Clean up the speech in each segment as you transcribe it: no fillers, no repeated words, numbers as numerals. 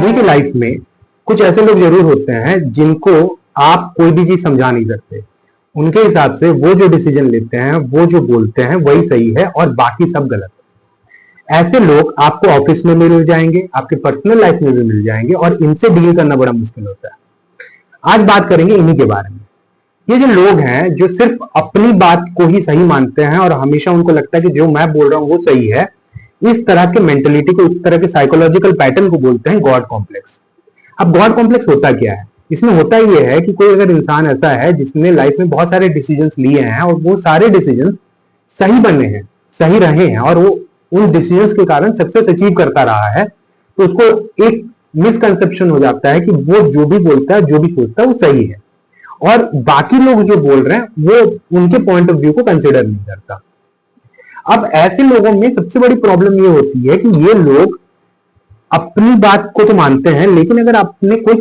सभी की लाइफ में कुछ ऐसे लोग जरूर होते हैं जिनको आप कोई भी चीज समझा नहीं सकते। उनके हिसाब से वो जो डिसीजन लेते हैं, वो जो बोलते हैं वही सही है और बाकी सब गलत है। ऐसे लोग आपको ऑफिस में भी मिल जाएंगे, आपके पर्सनल लाइफ में भी मिल जाएंगे और इनसे डील करना बड़ा मुश्किल होता है। आज बात करेंगे इन्हीं के बारे में। ये जो लोग हैं जो सिर्फ अपनी बात को ही सही मानते हैं और हमेशा उनको लगता है कि जो मैं बोल रहा हूं वो सही है, इस तरह के मेंटेलिटी को, इस तरह के साइकोलॉजिकल पैटर्न को बोलते हैं गॉड कॉम्प्लेक्स। अब गॉड कॉम्प्लेक्स होता क्या है? इसमें होता ये है कि कोई अगर इंसान ऐसा है जिसने लाइफ में बहुत सारे डिसीजंस लिए हैं और वो सारे डिसीजंस सही बने हैं, सही रहे हैं और वो उन डिसीजंस के कारण सक्सेस अचीव करता रहा है, तो उसको एक मिसकंसेप्शन हो जाता है कि वो जो भी बोलता है, जो भी सोचता है वो सही है और बाकी लोग जो बोल रहे हैं वो उनके पॉइंट ऑफ व्यू को कंसिडर नहीं करता। अब ऐसे लोगों में सबसे बड़ी प्रॉब्लम ये होती है कि ये लोग अपनी बात को तो मानते हैं, लेकिन अगर आपने कोई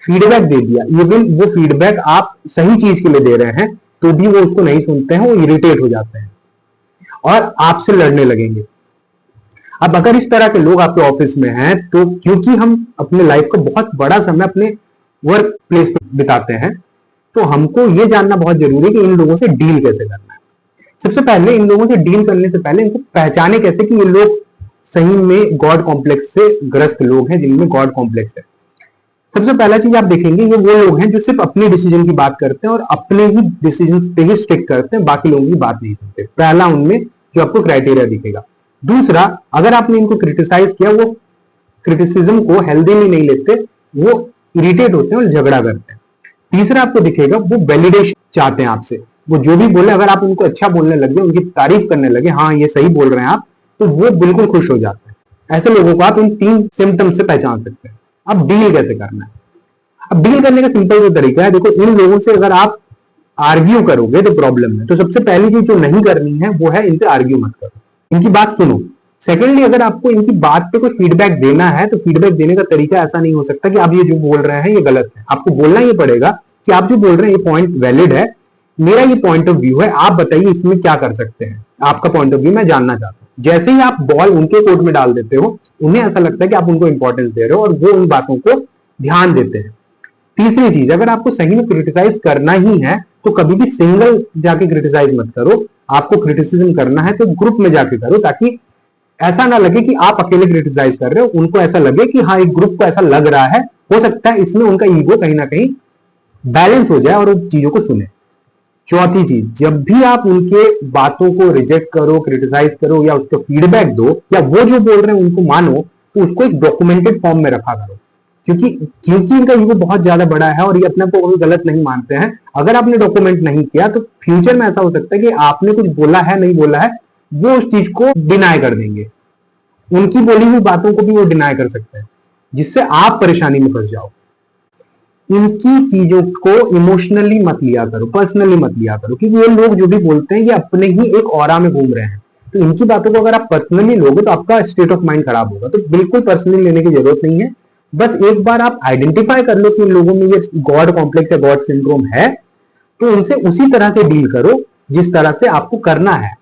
फीडबैक दे दिया, इवन वो फीडबैक आप सही चीज के लिए दे रहे हैं, तो भी वो उसको नहीं सुनते हैं, वो इरिटेट हो जाते हैं और आपसे लड़ने लगेंगे। अब अगर इस तरह के लोग आपके ऑफिस में हैं, तो क्योंकि हम अपने लाइफ का बहुत बड़ा समय अपने वर्क प्लेस पर बिताते हैं, तो हमको ये जानना बहुत जरूरी है कि इन लोगों से डील कैसे करना है। सबसे पहले इन लोगों से डील करने से पहले इनको पहचाने कैसे कि ये लोग सही में गॉड कॉम्प्लेक्स से ग्रस्त लोग हैं, जिनमें गॉड कॉम्प्लेक्स है। सबसे पहला चीज आप देखेंगे, ये वो लोग हैं जो सिर्फ अपने डिसीजन की बात करते हैं और अपने ही डिसीजन पे ही स्टिक करते हैं, बाकी लोगों की बात नहीं सुनते। पहला उनमें जो आपको क्राइटेरिया दिखेगा। दूसरा, अगर आपने इनको क्रिटिसाइज किया, वो क्रिटिसिज्म को हेल्दीली नहीं लेते, वो इरिटेट होते हैं और झगड़ा करते हैं। तीसरा आपको दिखेगा, वो वैलिडेशन चाहते हैं आपसे। वो जो भी बोले, अगर आप उनको अच्छा बोलने लगे, उनकी तारीफ करने लगे, हाँ ये सही बोल रहे हैं आप, तो वो बिल्कुल खुश हो जाते हैं। ऐसे लोगों को आप इन 3 सिम्टम्स से पहचान सकते हैं। अब डील कैसे करना है? अब डील करने का सिंपल सा तरीका है, देखो, इन लोगों से अगर आप आर्ग्यू करोगे तो प्रॉब्लम है। तो सबसे पहली चीज जो नहीं करनी है वो है इनसे आर्ग्यू मत करो, इनकी बात सुनो। सेकेंडली, अगर आपको इनकी बात पे कोई फीडबैक देना है, तो फीडबैक देने का तरीका ऐसा नहीं हो सकता कि आप ये जो बोल रहे हैं ये गलत है। आपको बोलना ये पड़ेगा कि आप जो बोल रहे हैं ये पॉइंट वैलिड है, मेरा ये पॉइंट ऑफ व्यू है, आप बताइए इसमें क्या कर सकते हैं, आपका पॉइंट ऑफ व्यू मैं जानना चाहता हूं। जैसे ही आप बॉल उनके कोर्ट में डाल देते हो, उन्हें ऐसा लगता है कि आप उनको इंपॉर्टेंस दे रहे हो और वो उन बातों को ध्यान देते हैं। तीसरी चीज, अगर आपको सही में क्रिटिसाइज करना ही है तो कभी भी सिंगल जाके क्रिटिसाइज मत करो। आपको क्रिटिसिज्म करना है तो ग्रुप में जाके करो, ताकि ऐसा ना लगे कि आप अकेले क्रिटिसाइज कर रहे हो, उनको ऐसा लगे कि हाँ एक ग्रुप को ऐसा लग रहा है। हो सकता है इसमें उनका ईगो कहीं ना कहीं बैलेंस हो जाए और उन चीजों को सुने। चौथी चीज, जब भी आप उनके बातों को रिजेक्ट करो, क्रिटिसाइज करो या उसको फीडबैक दो या वो जो बोल रहे हैं उनको मानो, तो उसको एक डॉक्यूमेंटेड फॉर्म में रखा करो। क्योंकि इनका ईगो बहुत ज्यादा बड़ा है और ये अपने को कभी गलत नहीं मानते हैं। अगर आपने डॉक्यूमेंट नहीं किया तो फ्यूचर में ऐसा हो सकता है कि आपने कुछ बोला है, नहीं बोला है, वो उस चीज को डिनाई कर देंगे। उनकी बोली हुई बातों को भी वो डिनाई कर सकते हैं, जिससे आप परेशानी में फंस जाओ। इनकी चीजों को इमोशनली मत लिया करो, पर्सनली मत लिया करो, क्योंकि ये लोग जो भी बोलते हैं ये अपने ही एक ऑरा में घूम रहे हैं। तो इनकी बातों को अगर आप पर्सनली लोगे तो आपका स्टेट ऑफ माइंड खराब होगा। तो बिल्कुल पर्सनली लेने की जरूरत नहीं है। बस एक बार आप आइडेंटिफाई कर लो कि इन लोगों में ये गॉड कॉम्प्लेक्स या गॉड सिंड्रोम है, तो उनसे उसी तरह से डील करो जिस तरह से आपको करना है।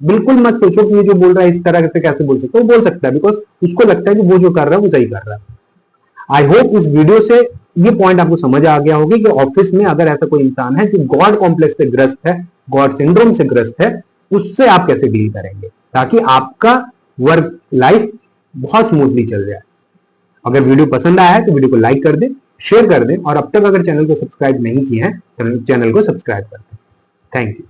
बिल्कुल मत सोचो कि ये जो बोल रहा है इस तरह से कैसे बोल सकता है। वो बोल सकता है बिकॉज उसको लगता है कि वो जो कर रहा है वो सही कर रहा है। आई होप इस वीडियो से ये पॉइंट आपको समझ आ गया होगा कि ऑफिस में अगर ऐसा कोई इंसान है जो गॉड कॉम्प्लेक्स से ग्रस्त है, गॉड सिंड्रोम से ग्रस्त है, उससे आप कैसे डील करेंगे ताकि आपका वर्क लाइफ बहुत स्मूथली चल जाए। अगर वीडियो पसंद आया है तो वीडियो को लाइक कर दें, शेयर कर दें और अब तक अगर चैनल को सब्सक्राइब नहीं किए हैं तो चैनल को सब्सक्राइब कर दें। Thank you.